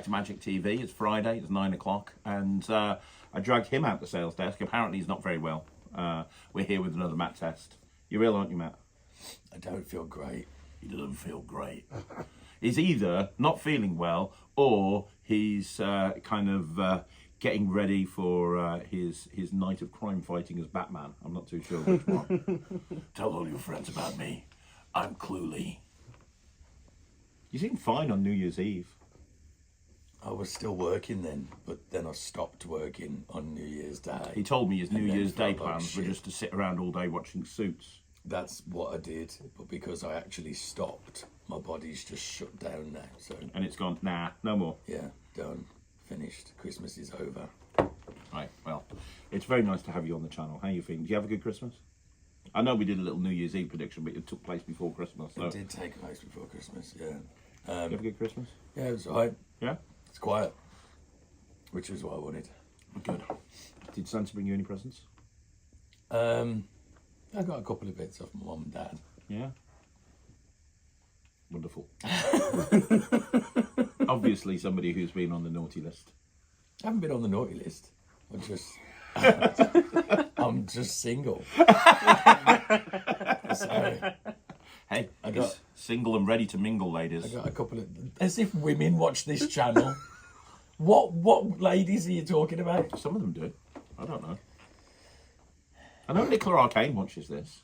to Magic TV. It's Friday, it's 9 o'clock, and I dragged him out the sales desk. Apparently he's not very well. We're here with another Matt test. You're ill, aren't you, Matt? I don't feel great. He doesn't feel great. He's either not feeling well, or he's getting ready for his night of crime fighting as Batman. I'm not too sure which one. Tell all your friends about me. I'm Cluely. You seem fine on New Year's Eve. I was still working then, but then I stopped working on New Year's Day. He told me his New Year's Day plans were just to sit around all day watching Suits. That's what I did, but because I actually stopped, my body's just shut down now. So. And it's gone, nah, no more. Yeah, done. Finished. Christmas is over. Right, well, it's very nice to have you on the channel. How are you feeling? Do you have a good Christmas? I know we did a little New Year's Eve prediction, but it took place before Christmas. So. It did take place before Christmas, yeah. Did you have a good Christmas? Yeah, it was alright. Yeah? It's quiet, which is what I wanted. Good. Did Santa bring you any presents? I got a couple of bits off my mum and dad. Yeah? Wonderful. Obviously somebody who's been on the naughty list. I haven't been on the naughty list. I'm just single. So, hey, I got single and ready to mingle, ladies. I got a couple of... As if women watch this channel. What ladies are you talking about? Some of them do. I don't know. I know Nicola Arcane watches this.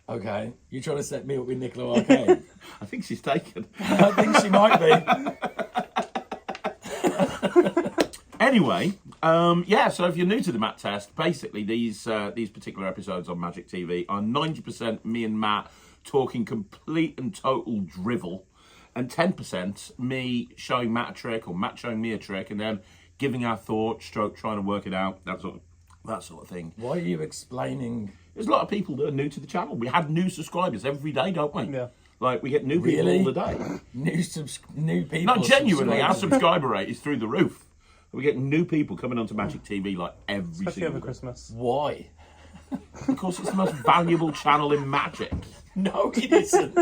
Okay, you trying to set me up with Nicola Arcane? I think she's taken. I think she might be. Anyway, yeah, so if you're new to the Matt test, basically these particular episodes on Magic TV are 90% me and Matt talking complete and total drivel, and 10% me showing Matt a trick or Matt showing me a trick, and then giving our thoughts, stroke trying to work it out, that sort of thing. Why are you explaining? There's a lot of people that are new to the channel. We have new subscribers every day, don't we? Yeah. Like, we get new people all the day. New people. Not genuinely, our subscriber rate is through the roof. We get new people coming onto Magic TV like every Especially single over day. Christmas. Why? Because it's the most valuable channel in Magic. No, it isn't.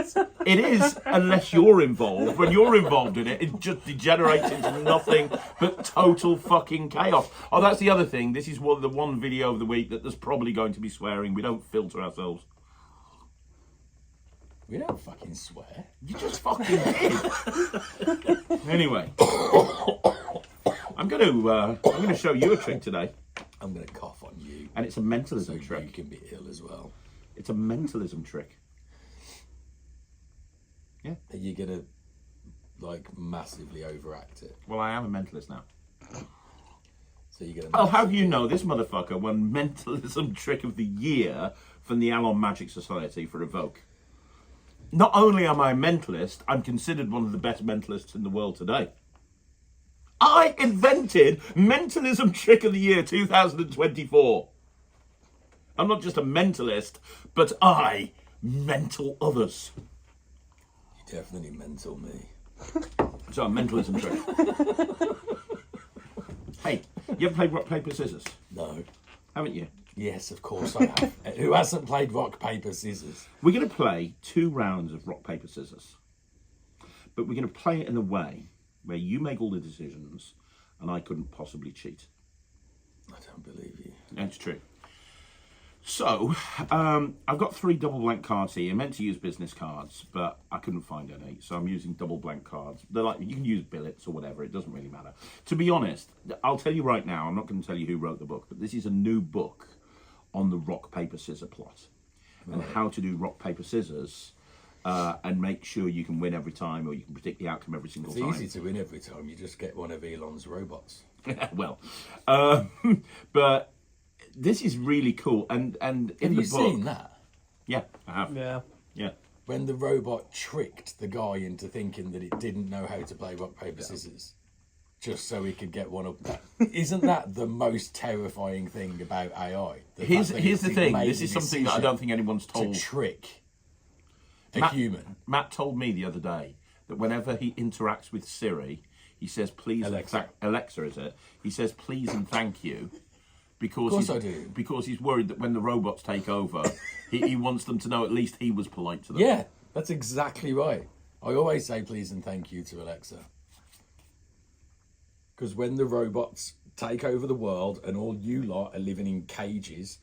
It is, unless you're involved. When you're involved in it, it just degenerates into nothing but total fucking chaos. Oh, that's the other thing. This is the one video of the week that there's probably going to be swearing. We don't filter ourselves. We don't fucking swear. You just fucking did. Anyway, I'm gonna show you a trick today, I'm gonna cough on you, and it's a mentalism so trick. you can be ill as well. It's a mentalism trick. Yeah. Are you gonna like massively overact it? Well, I am a mentalist now. So you're gonna. I'll have you know, this motherfucker won mentalism trick of the year from the Alon Magic Society for Evoke. Not only am I a mentalist, I'm considered one of the best mentalists in the world today. I invented Mentalism Trick of the Year 2024. I'm not just a mentalist, but I mental others. You definitely mental me. So a mentalism trick. Hey, you ever played rock, paper, scissors? No. Haven't you? Yes, of course I have. Who hasn't played rock, paper, scissors? We're going to play 2 rounds of rock, paper, scissors. But we're going to play it in a way where you make all the decisions and I couldn't possibly cheat. I don't believe you. That's true. So, I've got 3 double blank cards here. I meant to use business cards, but I couldn't find any. So I'm using double blank cards. They're like, you can use billets or whatever. It doesn't really matter. To be honest, I'll tell you right now, I'm not going to tell you who wrote the book, but this is a new book on the rock, paper, scissor plot. Right. And how to do rock, paper, scissors and make sure you can win every time or you can predict the outcome every single time. It's easy to win every time. You just get one of Elon's robots. Well, but this is really cool. And in the book... Have you seen that? Yeah, I have. Yeah. When the robot tricked the guy into thinking that it didn't know how to play rock, paper, scissors, just so he could get one up. Isn't that the most terrifying thing about AI? Here's the thing. This is something that I don't think anyone's told. To trick a human. Matt told me the other day that whenever he interacts with Siri, he says please. Alexa, is it? He says please and thank you. Because he's worried that when the robots take over, he wants them to know at least he was polite to them. Yeah, that's exactly right. I always say please and thank you to Alexa. Because when the robots take over the world and all you lot are living in cages,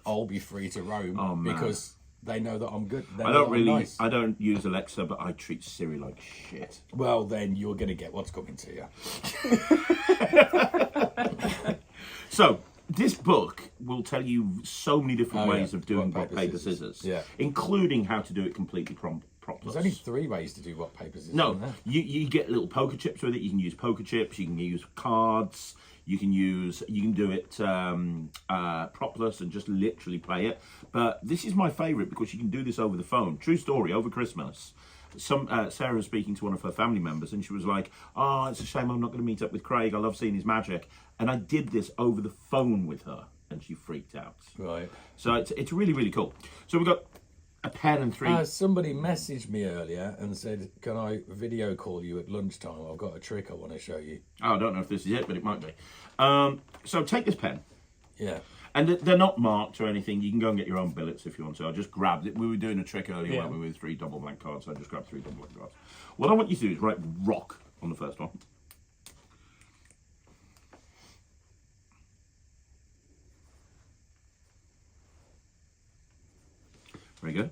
I'll be free to roam. Oh, man. Because they know that I'm good. They I know don't that I'm really, nice. I don't use Alexa, but I treat Siri like shit. Well, then you're going to get what's coming to you. So, this book will tell you so many different ways of doing rock, paper, scissors. Yeah. Including how to do it completely propless. There's only 3 ways to do rock, paper, scissors. No, isn't there? you get little poker chips with it. You can use poker chips. You can use cards. You can do it propless and just literally play it. But this is my favourite because you can do this over the phone. True story. Over Christmas, Sarah was speaking to one of her family members, and she was like, "Oh, it's a shame I'm not going to meet up with Craig. I love seeing his magic." And I did this over the phone with her, and she freaked out. Right. So it's really, really cool. So we've got a pen and 3. Somebody messaged me earlier and said, "Can I video call you at lunchtime? I've got a trick I want to show you." Oh, I don't know if this is it, but it might be. So take this pen. Yeah. And they're not marked or anything. You can go and get your own billets if you want to. I just grabbed it. We were doing a trick earlier weren't we, with 3 double blank cards. So I just grabbed 3 double blank cards. What I want you to do is write rock on the first one. Very good.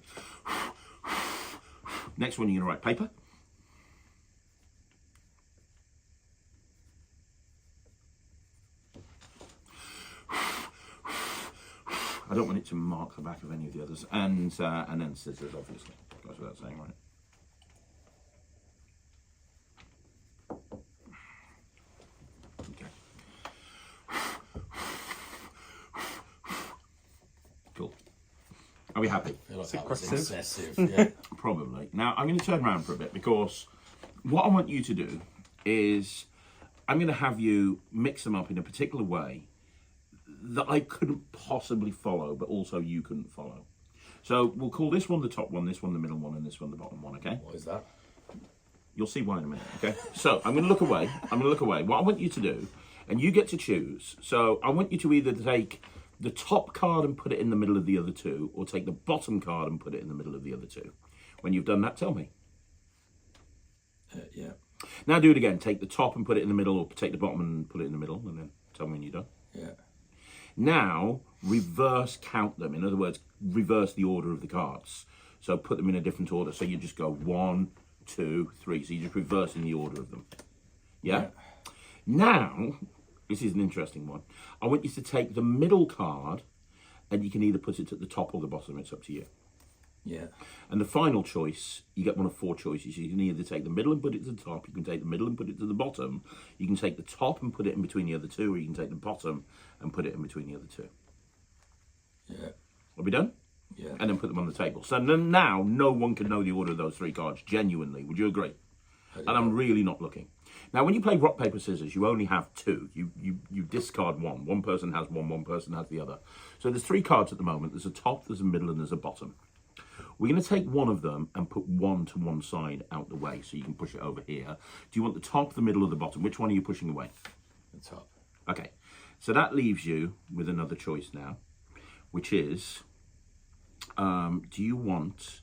Next one, you're going to write paper. I don't want it to mark the back of any of the others. And then scissors, obviously. Goes without saying, right? Okay. Cool. Are we happy? I feel like Is it that was aggressive? excessive. Yeah. Probably. Now, I'm going to turn around for a bit because what I want you to do is I'm going to have you mix them up in a particular way that I couldn't possibly follow, but also you couldn't follow. So we'll call this one the top one, this one the middle one, and this one the bottom one, okay? What is that? You'll see why in a minute, okay? So I'm going to look away. I'm going to look away. What I want you to do, and you get to choose. So I want you to either take the top card and put it in the middle of the other 2, or take the bottom card and put it in the middle of the other 2. When you've done that, tell me. Yeah. Now do it again. Take the top and put it in the middle, or take the bottom and put it in the middle, and then tell me when you're done. Yeah. Now, reverse count them. In other words, reverse the order of the cards. So put them in a different order. So you just go 1, 2, 3. So you're just reversing the order of them. Yeah? Now, this is an interesting one. I want you to take the middle card, and you can either put it at the top or the bottom. It's up to you. Yeah. And the final choice, you get one of 4 choices. You can either take the middle and put it to the top. You can take the middle and put it to the bottom. You can take the top and put it in between the other 2, or you can take the bottom and put it in between the other 2. Yeah. Are we done? Yeah. And then put them on the table. So then now no one can know the order of those 3 cards, genuinely. Would you agree? And I'm really not looking. Now, when you play rock, paper, scissors, you only have 2. You discard 1. One person has one person has the other. So there's 3 cards at the moment. There's a top, there's a middle, and there's a bottom. We're going to take one of them and put one to one side out the way so you can push it over here. Do you want the top, the middle, or the bottom? Which one are you pushing away? The top. Okay, so that leaves you with another choice now, which is, do you want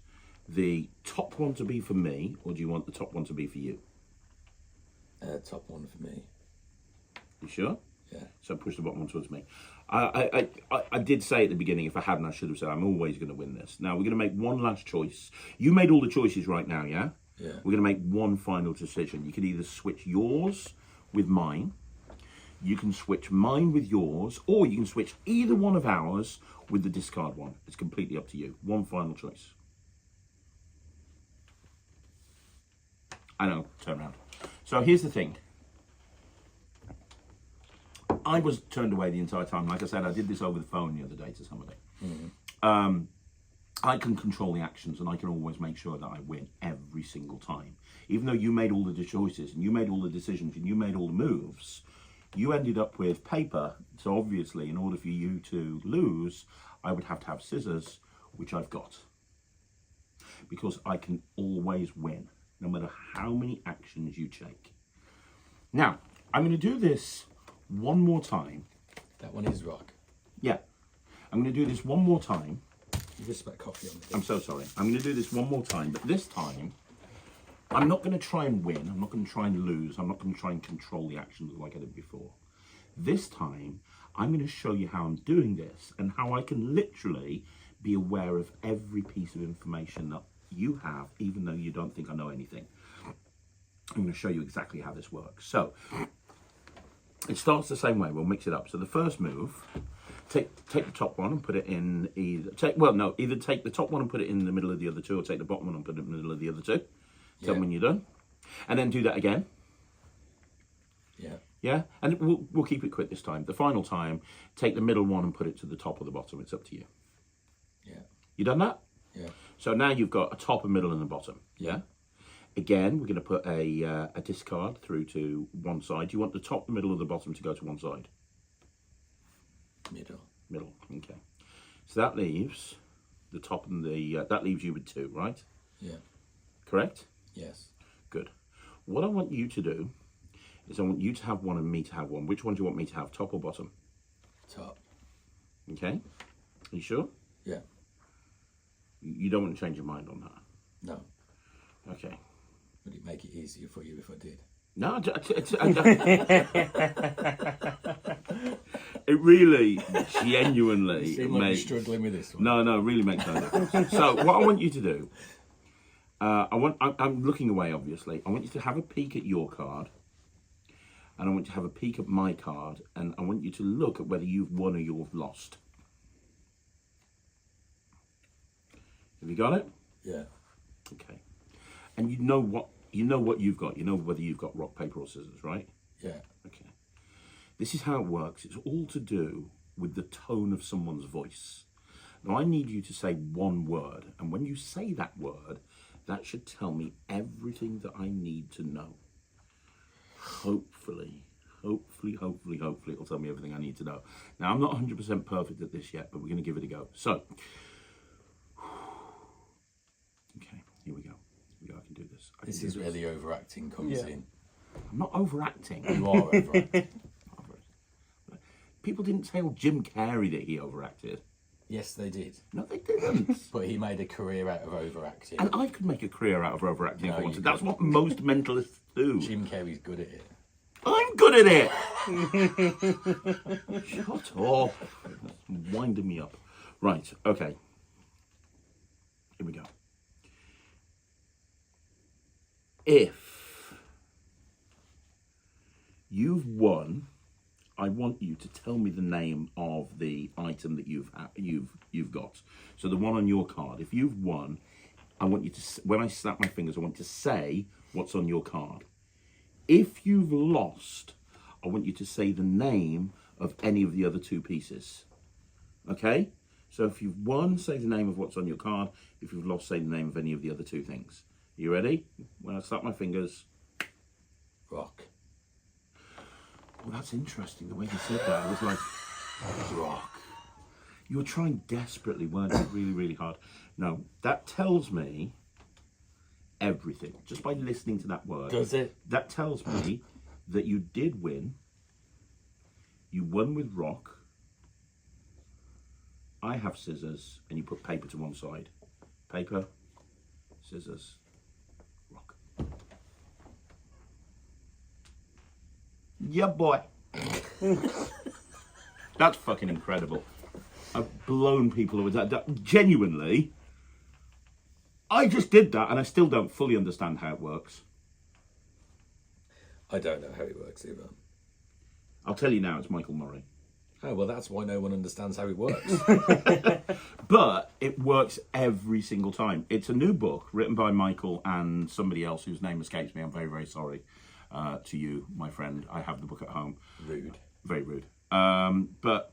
the top one to be for me, or do you want the top one to be for you? Top one for me. You sure? Yeah. So push the bottom one towards me. I did say at the beginning, if I hadn't, I should have said I'm always going to win this. Now, we're going to make one last choice. You made all the choices right now, yeah? Yeah. We're going to make one final decision. You can either switch yours with mine, you can switch mine with yours, or you can switch either one of ours with the discard one. It's completely up to you. One final choice. I know, turn around. So here's the thing. I was turned away the entire time. Like I said, I did this over the phone the other day to somebody. I can control the actions, and I can always make sure that I win every single time. Even though you made all the choices, and you made all the decisions, and you made all the moves, you ended up with paper. So obviously, in order for you to lose, I would have to have scissors, which I've got. Because I can always win, no matter how many actions you take. Now, I'm going to do this one more time. That one is rock. Yeah. I'm going to do this one more time. You just spent coffee on the I'm so sorry. I'm going to do this one more time, but this time, I'm not going to try and win. I'm not going to try and lose. I'm not going to try and control the actions like I did before. This time, I'm going to show you how I'm doing this and how I can literally be aware of every piece of information that you have, even though you don't think I know anything. I'm going to show you exactly how this works. So, it starts the same way. We'll mix it up. So the first move, take the top one and put it in either take the top one and put it in the middle of the other two, or take the bottom one and put it in the middle of the other two. Tell me when you're done, and then do that again. Yeah, and we'll keep it quick this time. The final time, take the middle one and put it to the top or the bottom. It's up to you. Yeah. You done that? Yeah. So now you've got a top, a middle, and a bottom. Yeah. Again, we're going to put a discard through to one side. Do you want the top, the middle, or the bottom to go to one side? Middle. Middle. Okay. So that leaves the top and the that leaves you with two, right? Yeah. Correct? Yes. Good. What I want you to do is I want you to have one and me to have one. Which one do you want me to have, top or bottom? Top. Okay. Are you sure? Yeah. You don't want to change your mind on that? No. Okay. Would it make it easier for you if I did? No, it really, genuinely You seem like you're struggling with this one. No, really makes no difference. So what I want you to do, I'm looking away, obviously. I want you to have a peek at your card, and I want you to have a peek at my card, and I want you to look at whether you've won or you've lost. Have you got it? Yeah. Okay. And you know what you've got. You know whether you've got rock, paper, or scissors, right? Yeah. Okay. This is how it works. It's all to do with the tone of someone's voice. Now, I need you to say one word, and when you say that word, that should tell me everything that I need to know. Hopefully, it'll tell me everything I need to know. Now, I'm not 100% perfect at this yet, but we're going to give it a go. So, okay, here we go. I can do this. This is where the overacting comes in. I'm not overacting. You are overacting. People didn't tell Jim Carrey that he overacted. Yes, they did. No, they didn't. But he made a career out of overacting. And I could make a career out of overacting if I No, wanted. you That's what most mentalists do. Jim Carrey's good at it. I'm good at it. Shut up. That's winding me up. Right, okay. Here we go. If you've won, I want you to tell me the name of the item that you've got. So the one on your card. If you've won, I want you to, when I snap my fingers, I want to say what's on your card. If you've lost, I want you to say the name of any of the other two pieces. Okay? So if you've won, say the name of what's on your card. If you've lost, say the name of any of the other two things. You ready? When I snap my fingers. Rock. Well, that's interesting. The way you said that, I was like, rock. You were trying desperately, weren't you? Really, really hard. No, that tells me everything. Just by listening to that word. Does it? That tells me that you did win. You won with rock. I have scissors, and you put paper to one side. Paper, scissors, rock. Yeah, boy. That's fucking incredible. I've blown people away. That genuinely, I just did that, and I still don't fully understand how it works. I don't know how it works either. I'll tell you now, it's Michael Murray. Oh, well, that's why no one understands how it works. But it works every single time. It's a new book written by Michael and somebody else whose name escapes me. I'm very, very sorry to you, my friend. I have the book at home. Rude. Very rude. But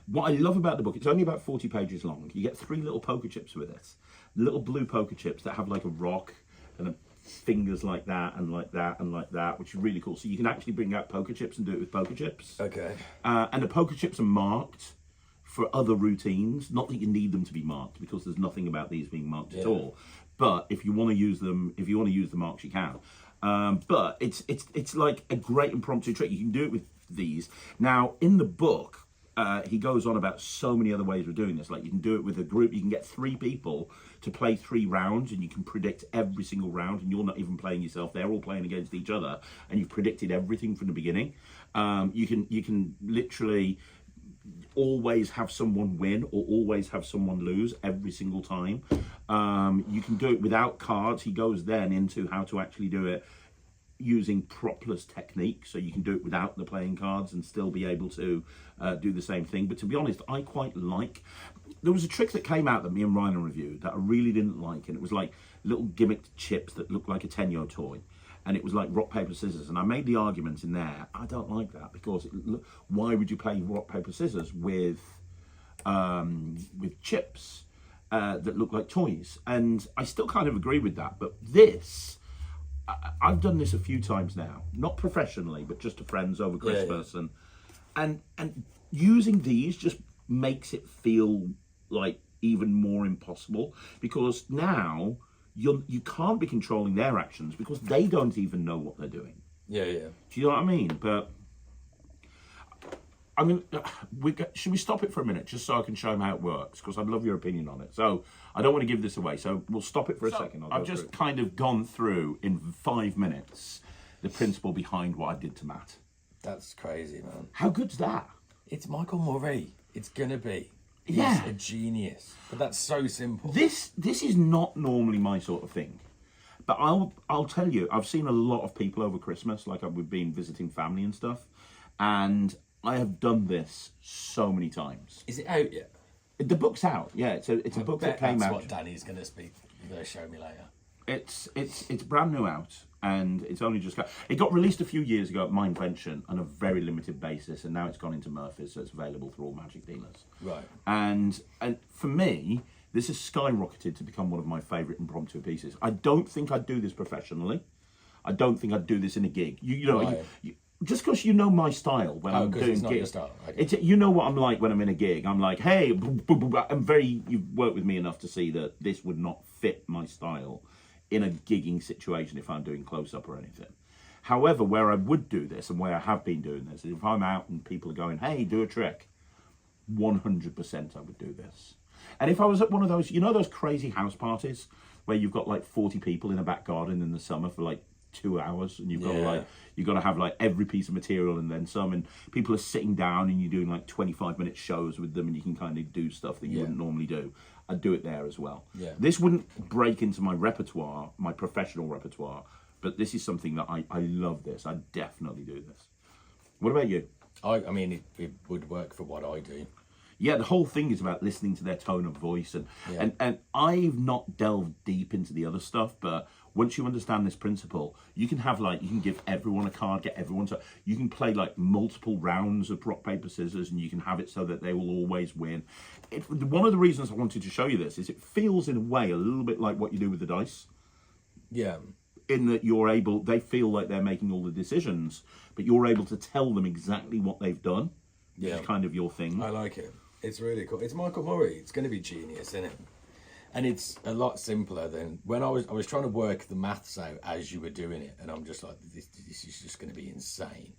what I love about the book, it's only about 40 pages long. You get 3 little poker chips with it. Little blue poker chips that have like a rock and fingers like that and like that and like that, which is really cool. So you can actually bring out poker chips and do it with poker chips. Okay. And the poker chips are marked for other routines. Not that you need them to be marked, because there's nothing about these being marked at all. But if you want to use them, the marks, you can. But it's like a great impromptu trick. You can do it with these. Now, in the book, he goes on about so many other ways of doing this. Like you can do it with a group. You can get 3 people to play 3 rounds, and you can predict every single round. And you're not even playing yourself; they're all playing against each other, and you've predicted everything from the beginning. You can literally always have someone win or always have someone lose every single time. You can do it without cards. He goes then into how to actually do it using Propolis technique, so you can do it without the playing cards and still be able to do the same thing. But to be honest, I quite like, there was a trick that came out that me and Ryland reviewed that I really didn't like, and it was like little gimmicked chips that looked like a Tenyo toy, and it was like rock paper scissors. And I made the argument in there, I don't like that, because why would you play rock paper scissors with chips that look like toys? And I still kind of agree with that. But this, I've done this a few times now, not professionally, but just to friends over Christmas, and using these just makes it feel like even more impossible, because now you can't be controlling their actions because they don't even know what they're doing. Yeah. Do you know what I mean? But I mean, should we stop it for a minute just so I can show them how it works? Because I'd love your opinion on it. So I don't want to give this away. So we'll stop it for a second. I've just kind of gone through in 5 minutes the principle behind what I did to Matt. That's crazy, man. How good's that? It's Michael Murray. It's gonna be. He's Yeah. a genius. But that's so simple. This is not normally my sort of thing. But I'll tell you, I've seen a lot of people over Christmas, like we've been visiting family and stuff, and I have done this so many times. Is it out yet? The book's out, yeah. It's a book that came that's out. what Danny's going to speak. You're going to show me later. It's brand new out, and it's only just it got released a few years ago at my invention on a very limited basis, and now it's gone into Murphy's, so it's available through all Magic dealers. Right. And for me, this has skyrocketed to become one of my favourite impromptu pieces. I don't think I'd do this professionally. I don't think I'd do this in a gig. You know. Right. Just because you know my style when I'm doing it's not gigs, your style. Okay. you know what I'm like when I'm in a gig. I'm like, hey, you've worked with me enough to see that this would not fit my style in a gigging situation if I'm doing close-up or anything. However, where I would do this, and where I have been doing this, is if I'm out and people are going, hey, do a trick, 100% I would do this. And if I was at one of those, you know those crazy house parties where you've got like 40 people in a back garden in the summer for like 2 hours, and you've got to have like every piece of material and then some, and people are sitting down and you're doing like 25-minute shows with them, and you can kind of do stuff that you wouldn't normally do. I'd do it there as well. Yeah. This wouldn't break into my repertoire, my professional repertoire, but this is something that I love this. I'd definitely do this. What about you? I mean, it would work for what I do. Yeah, the whole thing is about listening to their tone of voice, and I've not delved deep into the other stuff, but once you understand this principle, you can have you can give everyone a card, get everyone to, you can play like multiple rounds of rock, paper, scissors, and you can have it so that they will always win. One of the reasons I wanted to show you this is it feels in a way a little bit like what you do with the dice. Yeah. In that they feel like they're making all the decisions, but you're able to tell them exactly what they've done. Which is kind of your thing. I like it. It's really cool. It's Michael Murray. It's going to be genius, isn't it? And it's a lot simpler than when I was trying to work the maths out as you were doing it, and I'm just like, this is just going to be insane.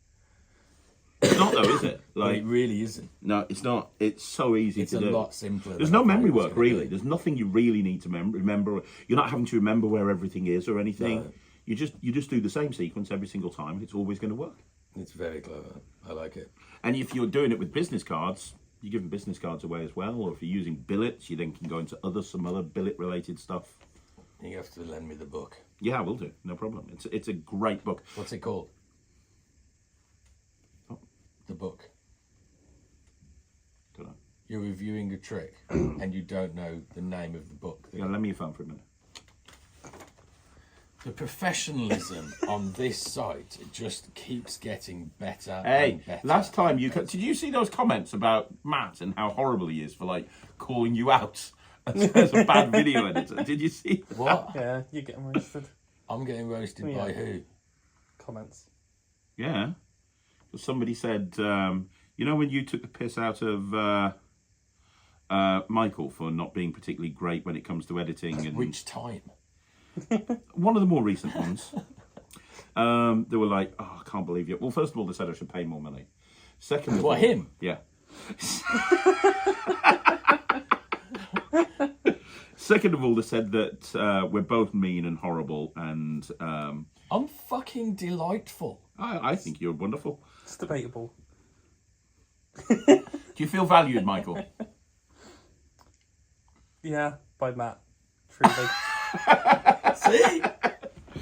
It's not though, is it? Like, it really isn't. No, it's not. It's so easy to do. It's a lot simpler. There's no memory work, really. There's nothing you really need to remember. You're not having to remember where everything is or anything. No. You just do the same sequence every single time, and it's always going to work. It's very clever. I like it. And if you're doing it with business cards, you're giving business cards away as well. Or if you're using billets, you then can go into some other billet-related stuff. You have to lend me the book. Yeah, I will do. No problem. It's a great book. What's it called? Oh. The book. Don't know. You're reviewing a trick, and you don't know the name of the book. Yeah, lend me your phone for a minute. The professionalism on this site, it just keeps getting better and better. Last time did you see those comments about Matt and how horrible he is for calling you out as a bad video editor? Did you see that? What? Yeah, you're getting roasted. I'm getting roasted by who? Comments. Yeah. Somebody said, you know when you took the piss out of Michael for not being particularly great when it comes to editing? And which time? One of the more recent ones. They were like, oh, I can't believe it. Well, first of all, they said I should pay more money. Second of all... What, him? Yeah. Second of all, they said that we're both mean and horrible, and I'm fucking delightful. I think you're wonderful. It's debatable. Do you feel valued, Michael? Yeah, by Matt. Truly.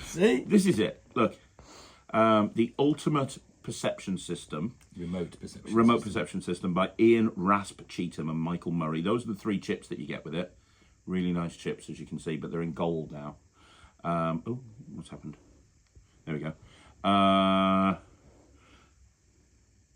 See? This is it. Look, the ultimate perception system. Remote perception system by Ian Rasp Cheetham and Michael Murray. Those are the 3 chips that you get with it. Really nice chips, as you can see, but they're in gold now. Oh, what's happened? There we go.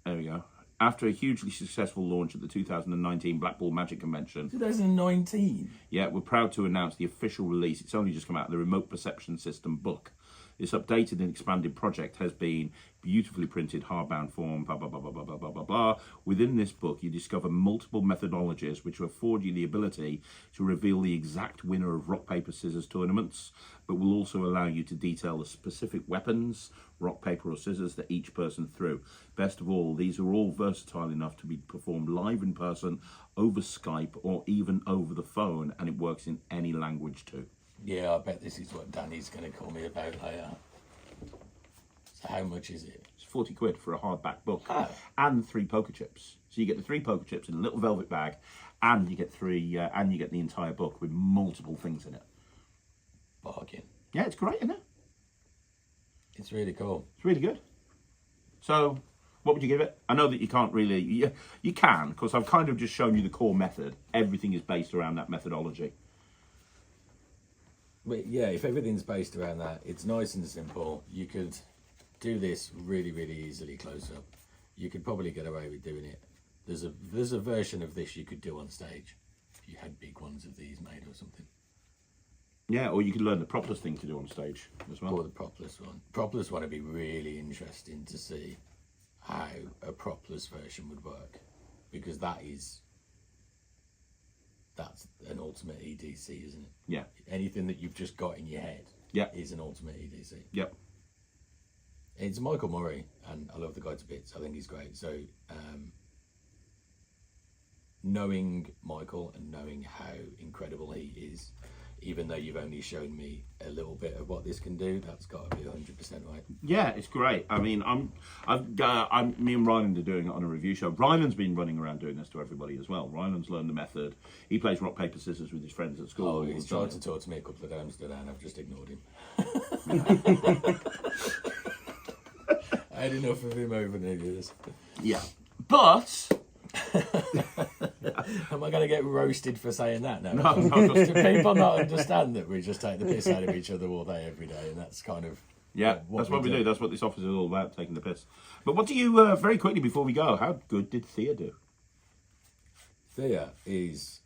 There we go. After a hugely successful launch at the 2019 Blackpool Magic Convention. 2019? Yeah, we're proud to announce the official release. It's only just come out, the Remote Perception System book. This updated and expanded project has been beautifully printed, hardbound form, blah, blah, blah, blah, blah, blah, blah, blah, blah. Within this book, you discover multiple methodologies which will afford you the ability to reveal the exact winner of rock, paper, scissors tournaments, but will also allow you to detail the specific weapons, rock, paper, or scissors that each person threw. Best of all, these are all versatile enough to be performed live in person, over Skype, or even over the phone, and it works in any language too. Yeah, I bet this is what Danny's going to call me about later. So how much is it? It's 40 quid for a hardback book. Oh. And 3 poker chips. So you get the 3 poker chips in a little velvet bag, and you get the entire book with multiple things in it. Bargain. Yeah, it's great, isn't it? It's really cool. It's really good. So, what would you give it? I know that you can't really... You can, because I've kind of just shown you the core method. Everything is based around that methodology. But yeah, if everything's based around that, it's nice and simple. You could do this really, really easily close up. You could probably get away with doing it. There's a version of this you could do on stage if you had big ones of these made or something. Yeah, or you could learn the propless thing to do on stage as well. Or the propless one. Propless one would be really interesting to see how a propless version would work, because that's an ultimate EDC, isn't it? Yeah. Anything that you've just got in your head is an ultimate EDC. Yep. It's Michael Murray, and I love the guy to bits. I think he's great. So, knowing Michael and knowing how incredible he is, even though you've only shown me a little bit of what this can do, that's got to be 100% right. Yeah, it's great. I mean, me and Ryland are doing it on a review show. Ryland's been running around doing this to everybody as well. Ryland's learned the method. He plays rock, paper, scissors with his friends at school. Oh, he's tried to talk to me a couple of times today, and I've just ignored him. I had enough of him over the years. Yeah, but... Am I going to get roasted for saying that now? No, Do people not understand that we just take the piss out of each other all day, every day, and that's kind of... Yeah, that's what we do. That's what this office is all about, taking the piss. But what do you, very quickly before we go, how good did Thea do? Thea is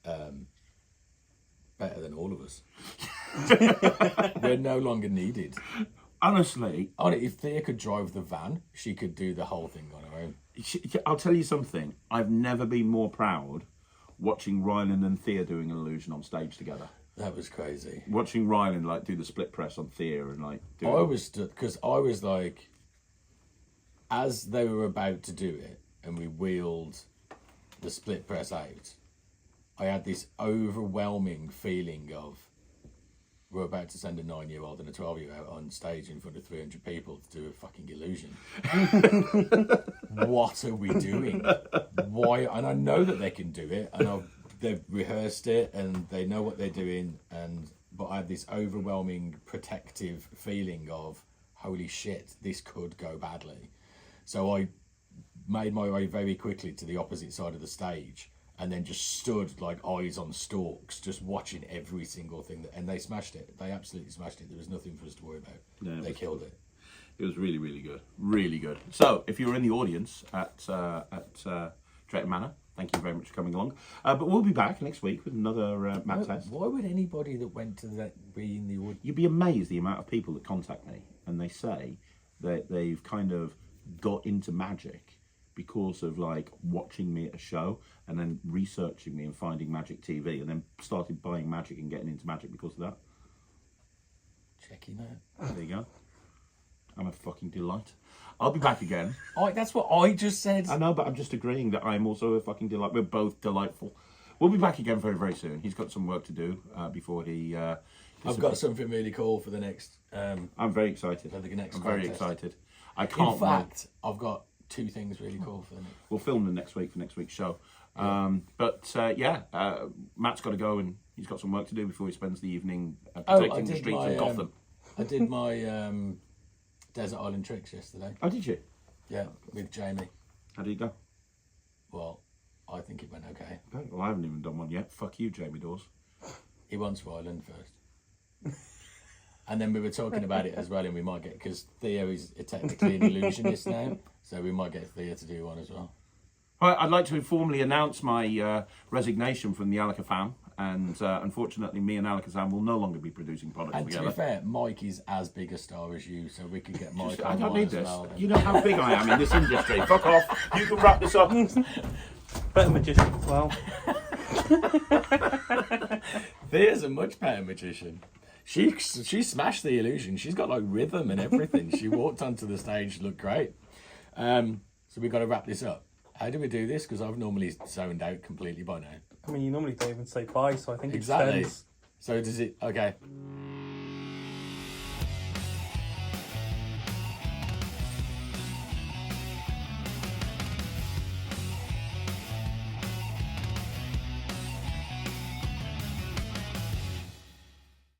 better than all of us. We're no longer needed. Honestly... If Thea could drive the van, she could do the whole thing on her own. I'll tell you something. I've never been more proud watching Ryland and Thea doing an illusion on stage together. That was crazy. Watching Ryland do the split press on Thea and do. I was like, as they were about to do it, and we wheeled the split press out, I had this overwhelming feeling of, we're about to send a 9-year-old and a 12-year-old out on stage in front of 300 people to do a fucking illusion. What are we doing? Why? And I know that they can do it, and they've rehearsed it, and they know what they're doing. But I had this overwhelming protective feeling of, holy shit, this could go badly. So I made my way very quickly to the opposite side of the stage, and then just stood like eyes on stalks, just watching every single thing. And they smashed it. They absolutely smashed it. There was nothing for us to worry about. No, they killed it. It was really, really good. Really good. So, if you're in the audience at Drayton Manor, thank you very much for coming along. But we'll be back next week with another map test. Why would anybody that went to that be in the audience? You'd be amazed the amount of people that contact me and they say that they've kind of got into magic because of watching me at a show and then researching me and finding Magic TV and then started buying magic and getting into magic because of that. Checking out. There you go. I'm a fucking delight. I'll be back again. That's what I just said. I know, but I'm just agreeing that I'm also a fucking delight. We're both delightful. We'll be back again very, very soon. He's got some work to do before he... I've got something really cool for the next... I'm very excited. For the next I'm very contest. excited. I can't In fact, I've got 2 things really cool for the next... We'll film them next week for next week's show. Matt's got to go and he's got some work to do before he spends the evening protecting the streets of Gotham. I did my Desert Island Tricks yesterday. Oh, did you? Yeah, with Jamie. How did it go? Well, I think it went okay. Okay, well, I haven't even done one yet. Fuck you, Jamie Dawes. He wants Ryland first. And then we were talking about it as well, and we might get... Because Theo is technically an illusionist now, so we might get Theo to do one as well. Well, I'd like to formally announce my resignation from the Alakazam, and unfortunately, me and Alakazam will no longer be producing products And together. to be fair, Mike is as big a star as you, so we could get Mike I on don't mine need as this. well. You know how big I am in this industry. Fuck off. You can wrap this up. Better magician as well. Thea's a much better magician. She smashed the illusion. She's got like rhythm and everything. She walked onto the stage, looked great. So we got to wrap this up. How do we do this? Because I've normally zoned out completely by now. I mean, you normally don't even say bye, so I think Exactly. it depends. So does it? Okay.